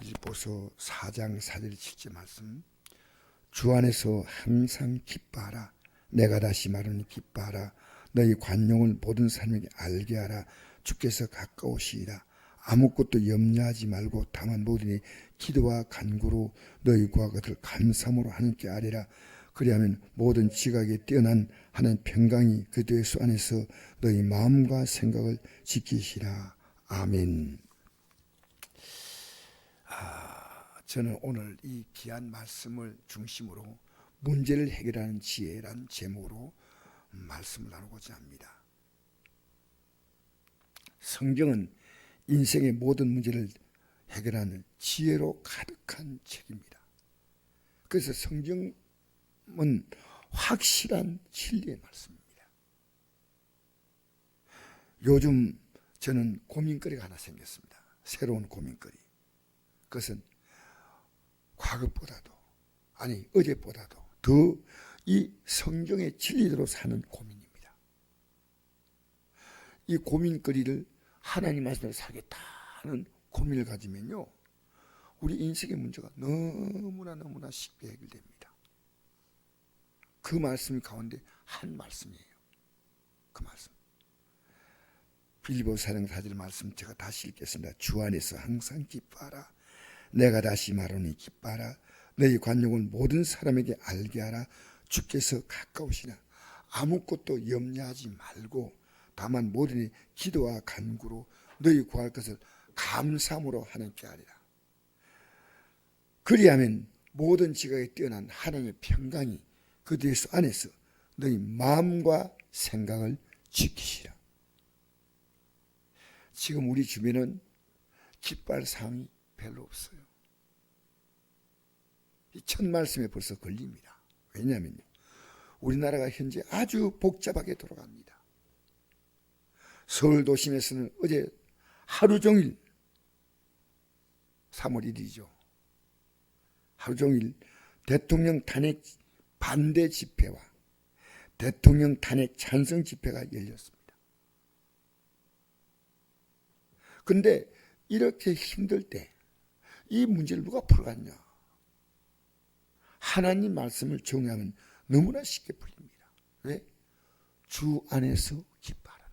빌립보서 4장 4절 7절 말씀. 주 안에서 항상 기뻐하라. 내가 다시 말하니 기뻐하라. 너희 관용을 모든 사람에게 알게 하라. 주께서 가까우시리라. 아무것도 염려하지 말고 다만 모든이 기도와 간구로 너희 구할 것을 감사함으로 하나님께 아뢰라. 그리하면 모든 지각에 뛰어난 하나님 평강이 그들의 수 안에서 너희 마음과 생각을 지키시라. 아멘. 저는 오늘 이 귀한 말씀을 중심으로 문제를 해결하는 지혜란 제목으로 말씀을 나누고자 합니다. 성경은 인생의 모든 문제를 해결하는 지혜로 가득한 책입니다. 그래서 성경은 확실한 진리의 말씀입니다. 요즘 저는 고민거리가 하나 생겼습니다. 새로운 고민거리. 그것은 과거보다도 어제보다도 더 이 성경의 진리대로 사는 고민입니다. 이 고민거리를 하나님 말씀으로 살겠다는 고민을 가지면요, 우리 인생의 문제가 너무나 쉽게 해결됩니다. 그 말씀 가운데 한 말씀이에요. 그 말씀. 빌립보서 4장 4절 말씀 제가 다시 읽겠습니다. 주 안에서 항상 기뻐하라. 내가 다시 말하니 기뻐하라. 너희 관용을 모든 사람에게 알게 하라. 주께서 가까우시나. 아무것도 염려하지 말고 다만 모든이 기도와 간구로 너희 구할 것을 감사함으로 하나님께 아뢰라. 그리하면 모든 지각에 뛰어난 하나님의 평강이 그들의 수 안에서 너희 마음과 생각을 지키시라. 지금 우리 주변은 기뻐할 사항이 별로 없어요. 이 첫 말씀에 벌써 걸립니다. 왜냐하면 우리나라가 현재 아주 복잡하게 돌아갑니다. 서울 도심에서는 어제 하루 종일 3월 1일이죠. 하루 종일 대통령 탄핵 반대 집회와 대통령 탄핵 찬성 집회가 열렸습니다. 그런데 이렇게 힘들 때 이 문제를 누가 풀어갔냐? 하나님 말씀을 정의하면 너무나 쉽게 풀립니다. 왜? 주 안에서 기뻐하라.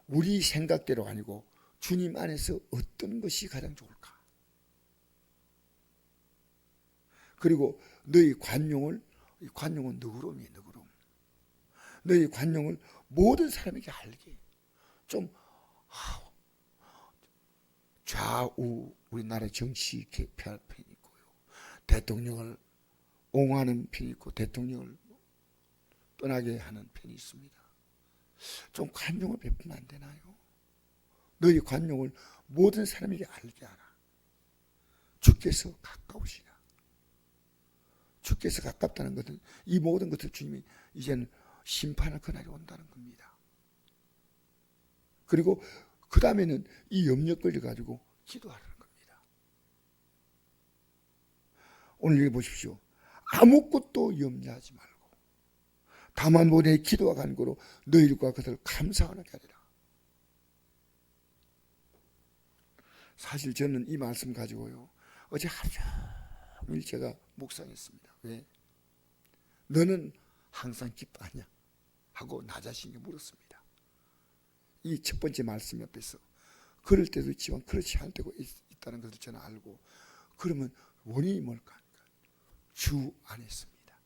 우리 생각대로 아니고 주님 안에서 어떤 것이 가장 좋을까? 그리고 너희 관용은 너그러움이에요. 너그러움. 너희 관용을 모든 사람에게 알게. 좀 좌우 우리나라 정치 개편할 편이 있고요. 대통령을 옹호하는 편이 있고 대통령을 떠나게 하는 편이 있습니다. 좀 관용을 베푸면 안 되나요? 너희 관용을 모든 사람에게 알게 하라. 주께서 가까우시라. 주께서 가깝다는 것은 이 모든 것을 주님이 이제는 심판할 그날이 온다는 겁니다. 그리고 그 다음에는 이 염려거리를 가지고 기도하라는 겁니다. 오늘 여기 보십시오. 아무것도 염려하지 말고 다만 모든의 기도와 간구로 너희들과 그것을 감사하게 하리라. 사실 저는 이 말씀 가지고요, 어제 하루 종일 제가 묵상했습니다. 왜? 너는 항상 기뻐하냐? 하고 나 자신에게 물었습니다. 이 첫 번째 말씀 옆에서 그럴 때도 있지만 그렇지 않을 때가 있다는 것을 저는 알고, 그러면 원인이 뭘까? 주 안에 있습니다.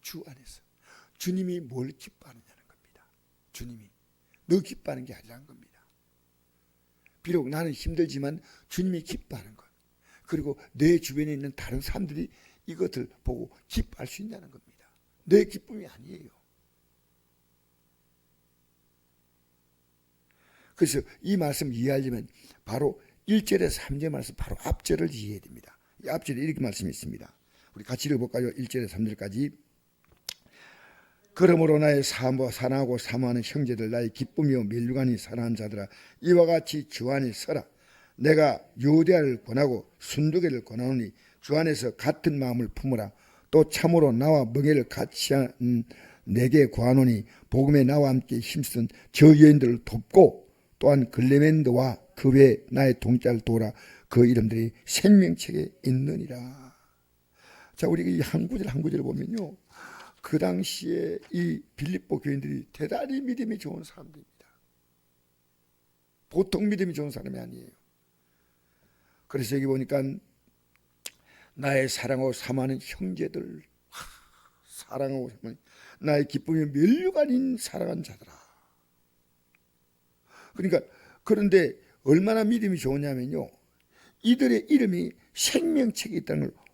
주 안에서 주님이 뭘 기뻐하느냐는 겁니다. 주님이 너 기뻐하는 게 아니라는 겁니다. 비록 나는 힘들지만 주님이 기뻐하는 것, 그리고 내 주변에 있는 다른 사람들이 이것을 보고 기뻐할 수 있냐는 겁니다. 내 기쁨이 아니에요. 그래서 이 말씀 이해하려면 바로 1절에서 3절 말씀, 바로 앞절을 이해해야 됩니다. 이 앞절에 이렇게 말씀이 있습니다. 우리 같이 읽어볼까요? 1절에서 3절까지. 그러므로 나의 사랑하고 사모하는 형제들, 나의 기쁨이요 멸류관이 사랑하는 자들아, 이와 같이 주 안에 서라. 내가 유대아를 권하고 순두개를 권하노니 주 안에서 같은 마음을 품으라. 또 참으로 나와 멍에를 같이 한 내게 구하노니 복음에 나와 함께 힘쓴 저 여인들을 돕고, 또한 글레멘드와 그 외에 나의 동자를 도우라. 그 이름들이 생명책에 있느니라. 자, 우리가 이 한 구절 한 구절을 보면요, 그 당시에 이 빌립보 교인들이 대단히 믿음이 좋은 사람들입니다. 보통 믿음이 좋은 사람이 아니에요. 그래서 여기 보니까 나의 사랑하고 사모하는 형제들, 사랑하고 사모하는 나의 기쁨이 면류가 아닌 사랑한 자들아. 그러니까 그런데 얼마나 믿음이 좋으냐면요, 이들의 이름이 생명책에 있다는 걸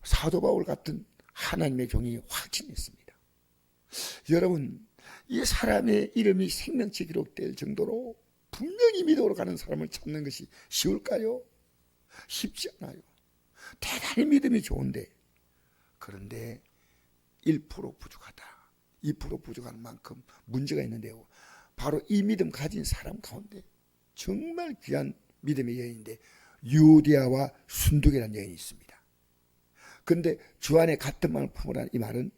사도 바울 같은 하나님의 종이 확신했습니다. 여러분, 이 사람의 이름이 생명책에 기록될 정도로 분명히 믿음으로 가는 사람을 찾는 것이 쉬울까요? 쉽지 않아요. 대단히 믿음이 좋은데, 그런데 1% 부족하다, 2% 부족한 만큼 문제가 있는데요, 바로 이 믿음 가진 사람 가운데 정말 귀한 믿음의 여인인데 유디아와 순두계라는 여인이 있습니다. 그런데 주 안에 같은 마음을 품으라는 이 말은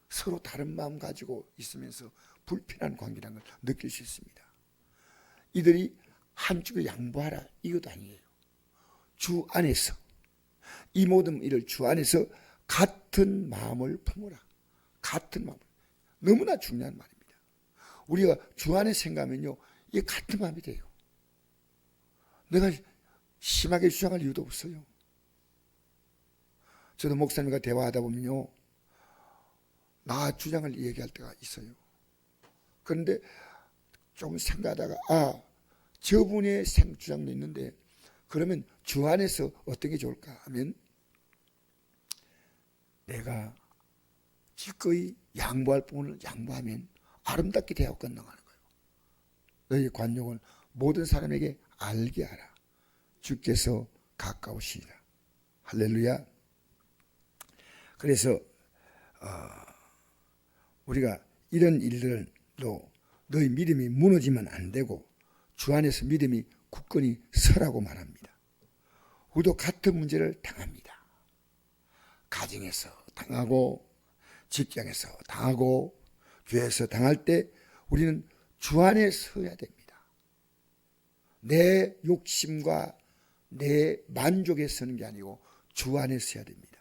서로 다른 마음 가지고 있으면서 불편한 관계라는 걸 느낄 수 있습니다. 이들이 한쪽에 양보하라 이것도 아니에요. 주 안에서, 이 모든 일을 주 안에서 같은 마음을 품으라. 같은 마음, 너무나 중요한 말입니다. 우리가 주 안에 생각하면요, 이게 같은 마음이 돼요. 내가 심하게 주장할 이유도 없어요. 저도 목사님과 대화하다 보면요, 나 주장을 얘기할 때가 있어요. 그런데 좀 생각하다가 저분의 주장도 있는데 그러면 주 안에서 어떤 게 좋을까 하면 내가 기꺼이 양보할 부분을 양보하면 아름답게 대하고 끝나가는 거예요. 너희 관용을 모든 사람에게 알게 하라. 주께서 가까우시리라. 할렐루야. 그래서 우리가 이런 일들로 너희 믿음이 무너지면 안 되고 주 안에서 믿음이 굳건히 서라고 말합니다. 우리도 같은 문제를 당합니다. 가정에서 당하고 직장에서 당하고 교회에서 당할 때 우리는 주 안에 서야 됩니다. 내 욕심과 내 만족에 서는 게 아니고 주 안에 서야 됩니다.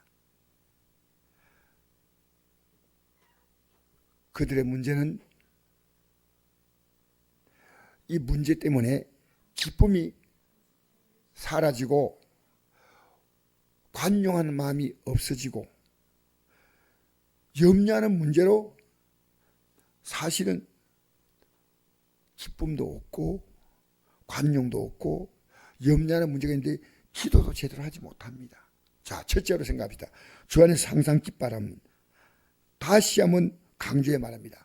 그들의 문제는 이 문제 때문에 기쁨이 사라지고 관용하는 마음이 없어지고 염려하는 문제로 사실은 기쁨도 없고 관용도 없고 염려하는 문제가 있는데 기도도 제대로 하지 못합니다. 자, 첫째로 생각합시다. 주 안에서 항상 기뻐하면, 다시 한번 강조해 말합니다.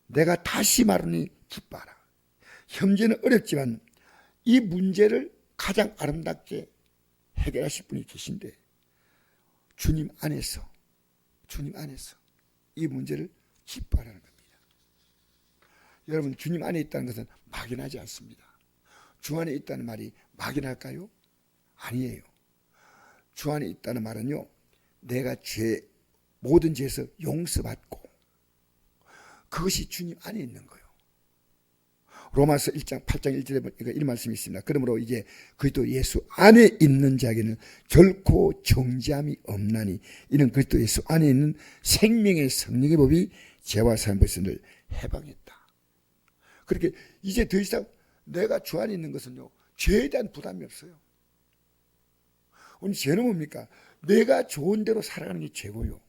내가 다시 말하니 기뻐하라. 현재는 어렵지만 이 문제를 가장 아름답게 해결하실 분이 계신데 주님 안에서 이 문제를 기뻐하라는 겁니다. 여러분, 주님 안에 있다는 것은 막연하지 않습니다. 주 안에 있다는 말이 막연할까요? 아니에요. 주 안에 있다는 말은요, 내가 모든 죄에서 용서받고 그것이 주님 안에 있는 거예요. 로마서 1장 8장 1절에 보니까 이런 말씀이 있습니다. 그러므로 이제 그리스도 예수 안에 있는 자에게는 결코 정죄함이 없나니 이는 그리스도 예수 안에 있는 생명의 성령의 법이 죄와 사함 벌선을 해방했다. 그렇게 이제 더 이상 내가 주 안에 있는 것은요, 죄에 대한 부담이 없어요. 오늘 죄는 뭡니까? 내가 좋은 대로 살아가는 게 죄고요.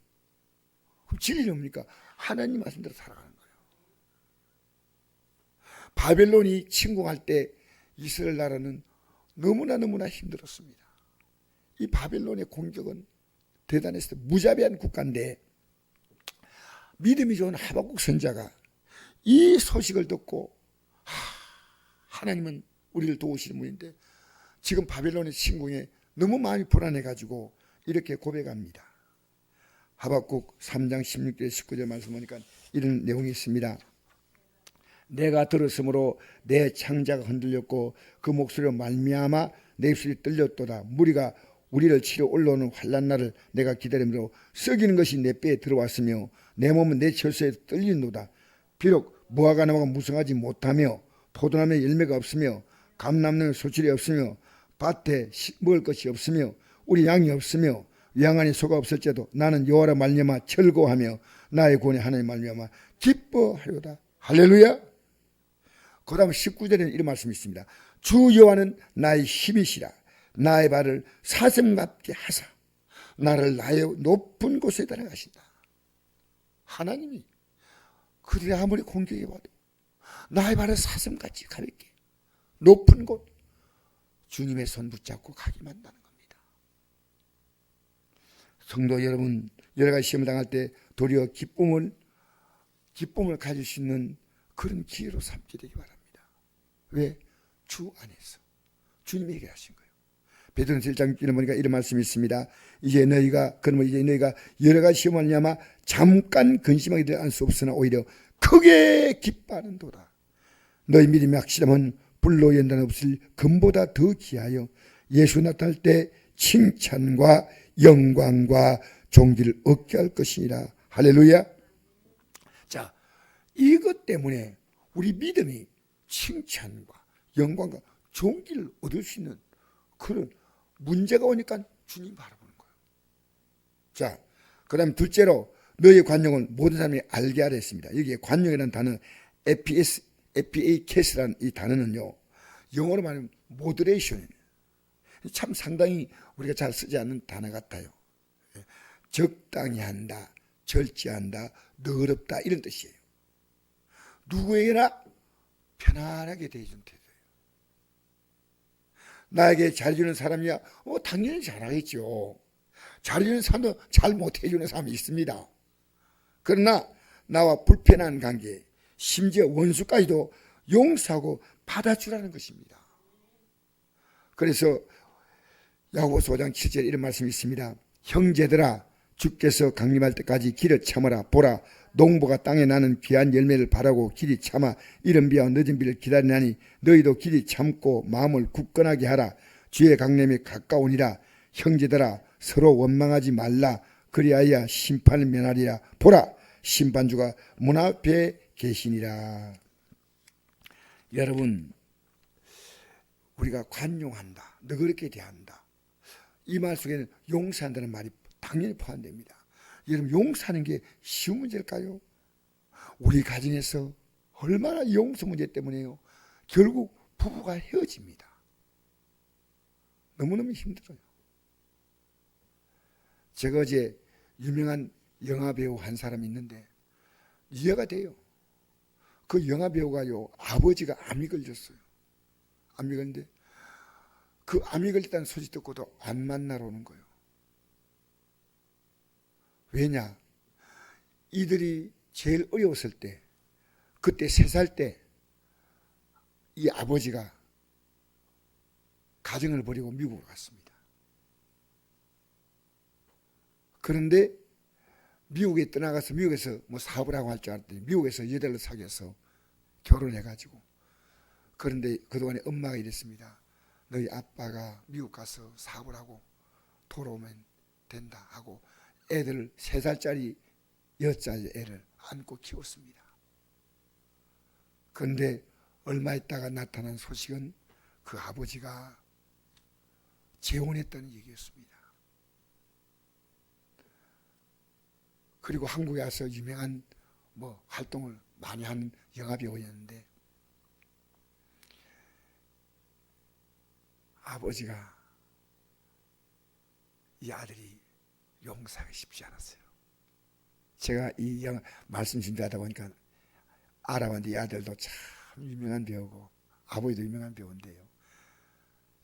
그럼 진리는 뭡니까? 하나님 말씀대로 살아가는 거예요. 바벨론이 침공할 때 이스라엘 나라는 너무나 힘들었습니다. 이 바벨론의 공격은 대단했어요. 무자비한 국가인데 믿음이 좋은 하박국 선자가 이 소식을 듣고 하나님은 우리를 도우시는 분인데 지금 바벨론의 침공에 너무 마음이 불안해가지고 이렇게 고백합니다. 하박국 3장 16절 19절 말씀 보니까 이런 내용이 있습니다. 내가 들었으므로 내 창자가 흔들렸고 그 목소리로 말미암아 내 입술이 떨렸도다. 무리가 우리를 치러 올라오는 환난 날을 내가 기다림으로 썩이는 것이 내 뼈에 들어왔으며 내 몸은 내 철수에 떨리는도다. 비록 무화과 나무가 무성하지 못하며 포도나무에 열매가 없으며 감남는 소출이 없으며 밭에 먹을 것이 없으며 우리 양이 없으며 양 안에 소가 없을지라도 나는 여호와라 말미암아 즐거워하며 나의 구원의 하나님 말미암아 기뻐하리로다. 할렐루야. 그 다음 19절에는 이런 말씀이 있습니다. 주 여호와는 나의 힘이시라. 나의 발을 사슴 같게 하사 나를 나의 높은 곳에 데려가신다. 하나님이 그들이 아무리 공격해봐도 나의 발을 사슴같이 가볍게 높은 곳 주님의 손 붙잡고 가게 만드는 겁니다. 성도 여러분, 여러 가지 시험을 당할 때 도리어 기쁨을 가질 수 있는 그런 기회로 삼게 되기 바랍니다. 왜? 주 안에서 주님이 해결하신 거예요. 베드로는 1장 1절에 보니까 이런 말씀이 있습니다. 그러면 이제 너희가 여러 가지 시험을 말미암아 잠깐 근심하게 될 수 없으나 오히려 크게 기뻐하는도다. 너희 믿음이 확실하면 불로 연단 없을 금보다 더 귀하여 예수 나타날 때 칭찬과 영광과 존귀를 얻게 할 것이니라. 할렐루야. 자, 이것 때문에 우리 믿음이 칭찬과 영광과 존귀를 얻을 수 있는 그런 문제가 오니까 주님 바라보는 거예요. 자, 그 다음 둘째로 너의 관용을 모든 사람이 알게 하려 했습니다. 여기에 관용이라는 단어 FAKS라는 이 단어는요, 영어로 말하면 모더레이션, 참 상당히 우리가 잘 쓰지 않는 단어 같아요. 적당히 한다, 절제한다, 너럽다 이런 뜻이에요. 누구에게나 편안하게 대해주는 태도예요. 나에게 잘해주는 사람이야 당연히 잘하겠죠. 잘해주는 사람도 잘 못해주는 사람이 있습니다. 그러나 나와 불편한 관계, 심지어 원수까지도 용서하고 받아주라는 것입니다. 그래서 야고보서 5장 7절에 이런 말씀이 있습니다. 형제들아, 주께서 강림할 때까지 길을 참아라. 보라, 농부가 땅에 나는 귀한 열매를 바라고 길이 참아 이른 비와 늦은 비를 기다리나니 너희도 길이 참고 마음을 굳건하게 하라. 주의 강림이 가까우니라. 형제들아, 서로 원망하지 말라. 그리하여 심판을 면하리라. 보라, 심판주가 문 앞에 계시니라. 여러분, 우리가 관용한다, 너그럽게 대한다, 이 말 속에는 용서한다는 말이 당연히 포함됩니다. 여러분, 용서하는 게 쉬운 문제일까요? 우리 가정에서 얼마나 용서 문제 때문에요, 결국 부부가 헤어집니다. 너무너무 힘들어요. 제가 어제 유명한 영화배우 한 사람이 있는데 이해가 돼요. 그 영화배우가요, 아버지가 암이 걸렸어요. 암이 걸렸는데 그 암이 걸렸다는 소식 듣고도 안 만나러 오는 거예요. 왜냐? 이들이 제일 어려웠을 때, 그때 3살 때 이 아버지가 가정을 버리고 미국으로 갔습니다. 그런데 미국에 떠나가서 미국에서 뭐 사업을 하고 할 줄 알았더니 미국에서 여자를 사귀어서 결혼해가지고, 그런데 그동안에 엄마가 이랬습니다. 너희 아빠가 미국 가서 사업을 하고 돌아오면 된다 하고 애들 3살짜리 여자의 애를 안고 키웠습니다. 그런데 얼마 있다가 나타난 소식은 그 아버지가 재혼했다는 얘기였습니다. 그리고 한국에 와서 유명한 활동을 많이 하는 영화배우였는데, 아버지가 이 아들이 용서하기 쉽지 않았어요. 제가 이 말씀 준비하다 보니까 알아봤는데 이 아들도 참 유명한 배우고 아버지도 유명한 배우인데요,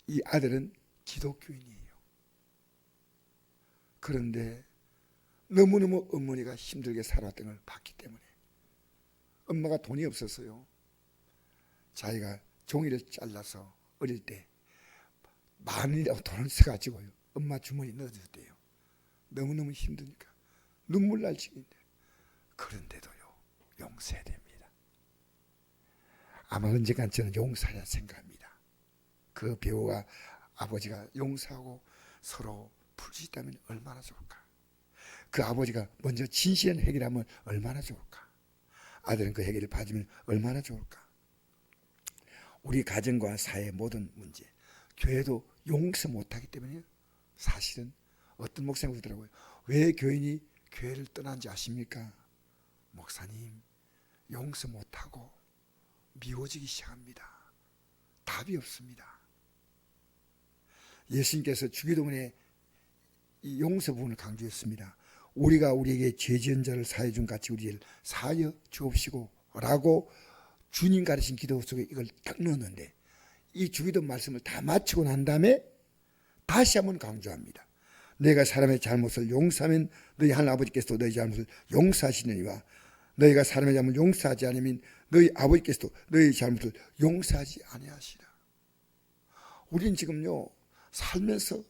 이 아들은 기독교인이에요. 그런데 너무너무 어머니가 힘들게 살아왔던 걸 봤기 때문에, 엄마가 돈이 없었어요. 자기가 종이를 잘라서 어릴 때 10,000원이라고 돈을 써가지고요, 엄마 주머니에 넣어줬대요. 너무너무 힘드니까 눈물 날 지경인데, 그런데도요 용서해야 됩니다. 아마 언젠간 저는 용서하려 생각합니다. 그 배우와 아버지가 용서하고 서로 풀 수 있다면 얼마나 좋을까. 그 아버지가 먼저 진실한 해결하면 얼마나 좋을까. 아들은 그 해결을 받으면 얼마나 좋을까. 우리 가정과 사회의 모든 문제, 교회도 용서 못하기 때문에 사실은 어떤 목사님 그러더라고요. 왜 교인이 교회를 떠난지 아십니까? 목사님, 용서 못하고 미워지기 시작합니다. 답이 없습니다. 예수님께서 주기도문에 이 용서 부분을 강조했습니다. 우리가 우리에게 죄 지은 자를 사하여 준 같이 우리를 사하여 주옵시고 라고 주님 가르친 기도 속에 이걸 딱 넣었는데, 이 주기도 말씀을 다 마치고 난 다음에 다시 한번 강조합니다. 내가 사람의 잘못을 용서하면 너희 하나님 아버지께서도 너희 잘못을 용서하시느니와 너희가 사람의 잘못을 용서하지 않으면 너희 아버지께서도 너희 잘못을 용서하지 아니하시라. 우린 지금요 살면서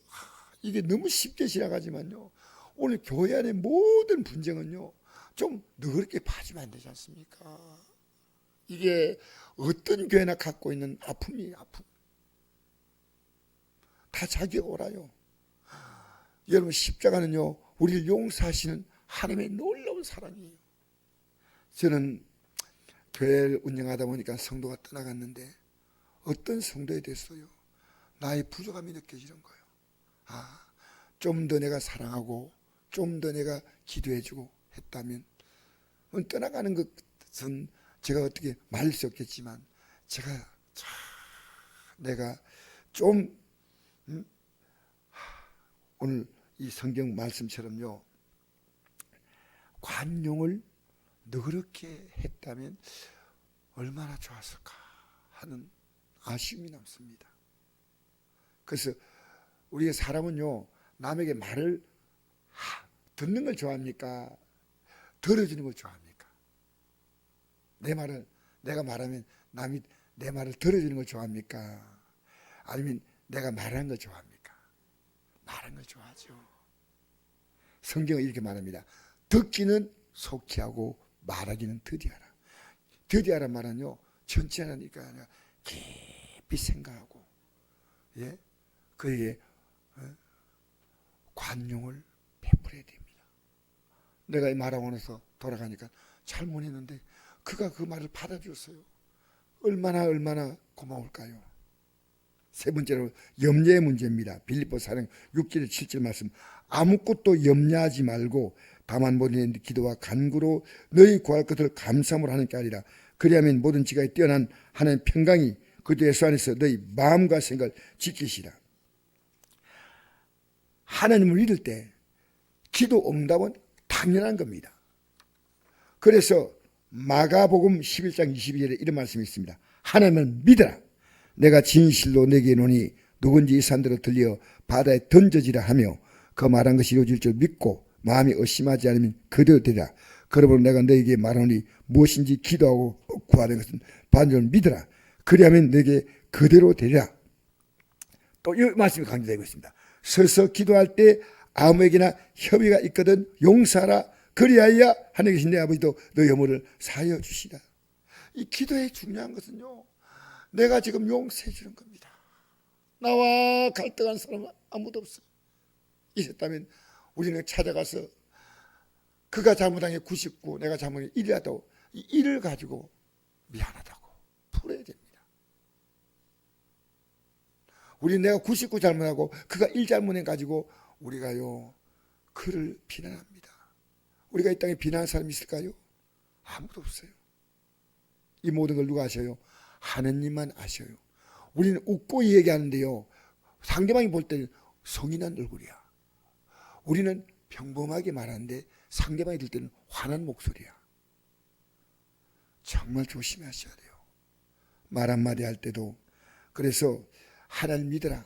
이게 너무 쉽게 지나가지만요, 오늘 교회 안의 모든 분쟁은요 좀 너그럽게 봐주면 안 되지 않습니까? 이게 어떤 교회나 갖고 있는 아픔이에요. 아픔. 다 자기가 옳아요. 여러분, 십자가는요 우리를 용서하시는 하나님의 놀라운 사랑이에요. 저는 교회를 운영하다 보니까 성도가 떠나갔는데 어떤 성도에 대해서요 나의 부족함이 느껴지는 거예요. 좀 더 내가 사랑하고 좀 더 내가 기도해주고 했다면, 떠나가는 것은 제가 어떻게 말릴 수 없겠지만 내가 좀 오늘 이 성경 말씀처럼요 관용을 너그럽게 했다면 얼마나 좋았을까 하는 아쉬움이 남습니다. 그래서 우리가 사람은요 남에게 말을 듣는 걸 좋아합니까? 들어주는 걸 좋아합니까? 내가 말하면 남이 내 말을 들어주는 걸 좋아합니까? 아니면 내가 말하는 걸 좋아합니까? 말하는 걸 좋아하죠. 성경은 이렇게 말합니다. 듣기는 속히 하고 말하기는 더디하라. 더디하란 말은요 천천하니까 아니라 깊이 생각하고 그에게 관용을 베풀어야 됩니다. 내가 이 말하고 나서 돌아가니까 잘못했는데 그가 그 말을 받아줬어요. 얼마나 고마울까요? 세 번째로 염려의 문제입니다. 빌립보서 4장 6절 7절 말씀. 아무것도 염려하지 말고 다만 모든 기도와 간구로 너희 구할 것을 감사함으로 하는 게 아니라 그리하면 모든 지각에 뛰어난 하나님의 평강이 그리스도 예수 안에서 너희 마음과 생각을 지키시라. 하나님을 믿을 때 기도 응답은 당연한 겁니다. 그래서 마가복음 11장 22절에 이런 말씀이 있습니다. 하나님을 믿어라. 내가 진실로 내게 이르노니 누군지 이 산대로 들려 바다에 던져지라 하며 그 말한 것이 이루어질 줄 믿고 마음이 의심하지 않으면 그대로 되리라. 그러므로 내가 너에게 말하노니 무엇인지 기도하고 구하는 것은 받는 줄 믿어라. 그리하면 너에게 그대로 되리라. 또 이 말씀이 강조되고 있습니다. 서서 기도할 때 아무에게나 협의가 있거든 용서하라. 그리하여 하늘에 계신 내 아버지도 너의 허물을 사하여 주시라. 이 기도의 중요한 것은요 내가 지금 용서해 주는 겁니다. 나와 갈등한 사람은 아무도 없어요. 있었다면 우리는 찾아가서 그가 잘못한 게 99, 내가 잘못한 게 1이라도 이 1을 가지고 미안하다고 풀어야 됩니다. 우리는 내가 99 잘못하고 그가 1 잘못해 가지고 우리가요 그를 비난합니다. 우리가 이 땅에 비난하는 사람이 있을까요? 아무도 없어요. 이 모든 걸 누가 아셔요? 하느님만 아셔요. 우리는 웃고 얘기하는데요 상대방이 볼 때는 성이 난 얼굴이야. 우리는 평범하게 말하는데 상대방이 들 때는 화난 목소리야. 정말 조심하셔야 돼요. 말 한마디 할 때도. 그래서 하나님 믿어라.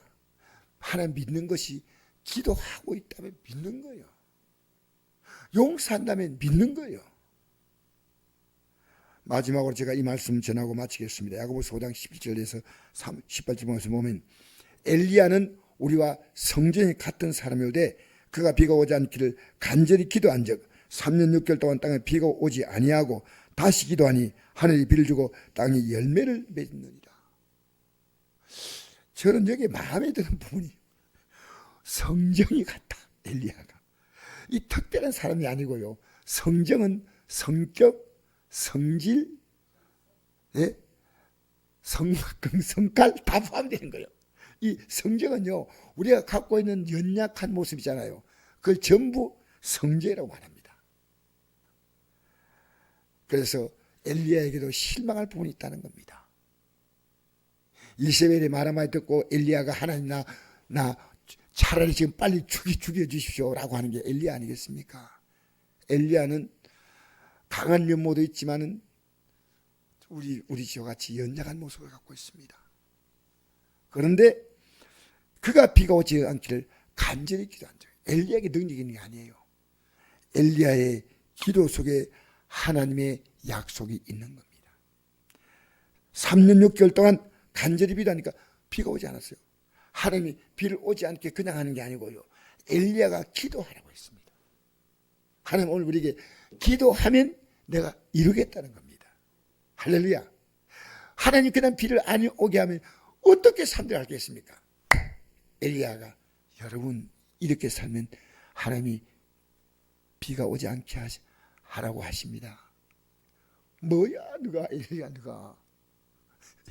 하나님 믿는 것이 기도하고 있다면 믿는 거예요. 용서한다면 믿는 거예요. 마지막으로 제가 이 말씀 전하고 마치겠습니다. 야고보서 5장 11절에서 18절 보면 엘리야는 우리와 성전이 같은 사람이오되 그가 비가 오지 않기를 간절히 기도한 적 3년 6개월 동안 땅에 비가 오지 아니하고 다시 기도하니 하늘이 비를 주고 땅이 열매를 맺느니라. 저는 여기 마음에 드는 부분이 성정이 같다. 엘리야가 이 특별한 사람이 아니고요 성정은 성격, 성질, 성막금, 성깔 다 포함되는 거예요. 이 성경은요, 우리가 갖고 있는 연약한 모습이잖아요. 그걸 전부 성제라고 말합니다. 그래서 엘리야에게도 실망할 부분이 있다는 겁니다. 이세벨의 말 한마디 듣고 엘리야가 하나님 나 차라리 지금 빨리 죽여주십시오 라고 하는 게 엘리야 아니겠습니까? 엘리야는 강한 면모도 있지만은 우리 저같이 연약한 모습을 갖고 있습니다. 그런데 그가 비가 오지 않기를 간절히 기도한 적. 엘리야에게 능력이 있는 게 아니에요. 엘리야의 기도 속에 하나님의 약속이 있는 겁니다. 3년 6개월 동안 간절히 기도하니까 비가 오지 않았어요. 하나님이 비를 오지 않게 그냥 하는 게 아니고요. 엘리야가 기도하라고 했습니다. 하나님 오늘 우리에게 기도하면 내가 이루겠다는 겁니다. 할렐루야. 하나님 그냥 비를 안 오게 하면 어떻게 삶을 알겠습니까? 엘리야가 여러분 이렇게 살면 하나님이 비가 오지 않게 하라고 하십니다. 뭐야 누가 엘리야 누가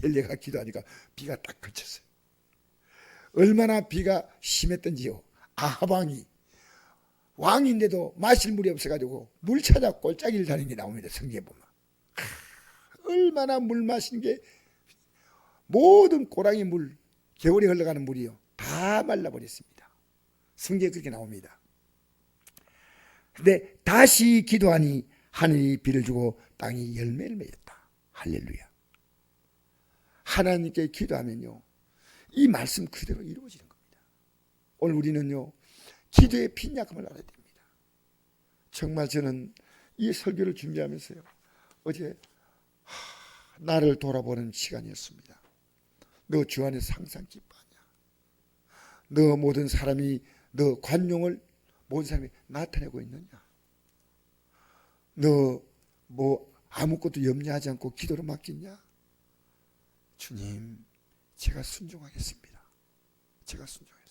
엘리야가 기도하니까 비가 딱 그쳤어요. 얼마나 비가 심했던지요. 아합 왕인데도 마실 물이 없어가지고 물 찾아 골짜기를 다니는 게 나옵니다. 성경에 보면 얼마나 물 마시는 게 모든 고랑이 물 겨울에 흘러가는 물이요 다 말라버렸습니다. 성경에 그렇게 나옵니다. 근데 다시 기도하니 하늘이 비를 주고 땅이 열매를 맺었다. 할렐루야. 하나님께 기도하면요 이 말씀 그대로 이루어지는 겁니다. 오늘 우리는요 기도의 빈약함을 알아야 됩니다. 정말 저는 이 설교를 준비하면서요 어제 나를 돌아보는 시간이었습니다. 너 주 안에서 항상 기뻐하냐? 너 모든 사람이 너 관용을 모든 사람이 나타내고 있느냐? 너 뭐 아무것도 염려하지 않고 기도를 맡겼냐? 주님 제가 순종하겠습니다. 제가 순종하겠습니다.